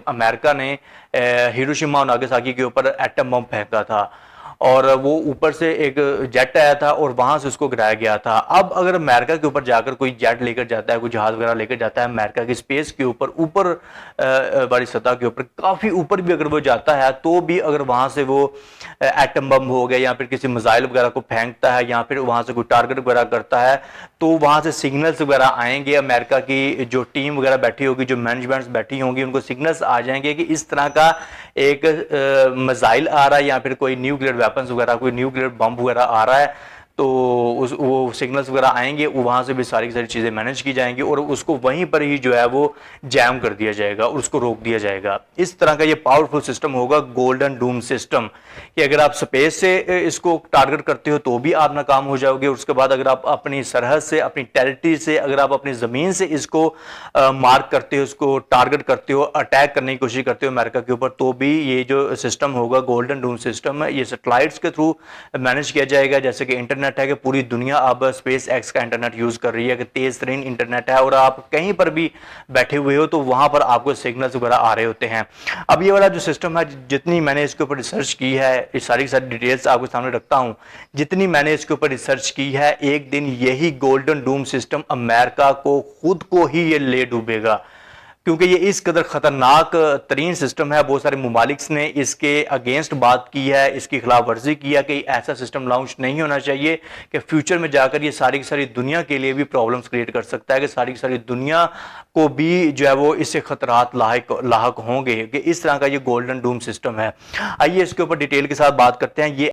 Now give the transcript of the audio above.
America ने Hiroshima और Nagasaki के ऊपर एटम बम फेंका था और वो ऊपर से एक जेट आया था और वहां से उसको गिराया गया था। अब अगर अमेरिका के ऊपर जाकर कोई जेट लेकर जाता है, कोई जहाज वगैरह लेकर जाता है अमेरिका की स्पेस के ऊपर, ऊपर वाली सतह के ऊपर काफी ऊपर भी अगर वो जाता है, तो भी अगर वहां से वो एटम बम हो गया या फिर किसी मिसाइल वगैरह को फेंकता है या फिर वहां से कोई टारगेट वगैरह करता है, तो वहां से सिग्नल्स वगैरह आएंगे। अमेरिका की जो टीम वगैरह बैठी होगी, जो मैनेजमेंट्स बैठी होंगी, उनको सिग्नल्स आ जाएंगे कि इस तरह का एक मिसाइल आ रहा है या फिर कोई न्यूक्लियर वेपन्स वगैरह, कोई न्यूक्लियर बम वगैरह आ रहा है। तो वो सिग्नल्स वगैरह आएंगे, वहां से भी सारी की सारी चीजें मैनेज की जाएंगी और उसको वहीं पर ही जो है वो जैम कर दिया जाएगा और उसको रोक दिया जाएगा। इस तरह का ये पावरफुल सिस्टम होगा गोल्डन डूम सिस्टम, कि अगर आप स्पेस से इसको टारगेट करते हो तो भी आप नाकाम हो जाओगे। उसके बाद अगर आप अपनी सरहद से, अपनी टेरिटरी से, अगर आप अपनी जमीन से इसको मार्क करते हो, इसको टारगेट करते हो, अटैक करने की कोशिश करते हो अमेरिका के ऊपर, तो भी ये जो सिस्टम होगा गोल्डन डूम सिस्टम है, ये सैटेलाइट्स के थ्रू मैनेज किया जाएगा। जैसे कि इंटरनेट है कि पूरी दुनिया अब स्पेस एक्स का इंटरनेट यूज कर रही है, कि तेज तरीन इंटरनेट है और आप कहीं पर भी बैठे हुए हो तो वहां पर आपको सिग्नल्स वगैरह आ रहे होते हैं। अब ये वाला जो सिस्टम है, जितनी मैंने इसके ऊपर रिसर्च की है, ये सारी की सारी डिटेल्स आपके सामने रखता हूं, जितनी मैंने इसके ऊपर रिसर्च की है, एक दिन यही गोल्डन डूम सिस्टम अमेरिका को खुद को ही ये ले डूबेगा, क्योंकि ये इस कदर खतरनाक तरीन सिस्टम है। बहुत सारे मुमालिक ने इसके अगेंस्ट बात की है, इसकी खिलाफ वर्जी की है कि ऐसा सिस्टम लॉन्च नहीं होना चाहिए, कि फ्यूचर में जाकर ये सारी की सारी दुनिया के लिए भी प्रॉब्लम्स क्रिएट कर सकता है, कि सारी की सारी दुनिया को भी जो है वो इससे खतरात लाहक होंगे, कि इस तरह का ये गोल्डन डूम सिस्टम है। आइए इसके ऊपर डिटेल के साथ बात करते हैं। ये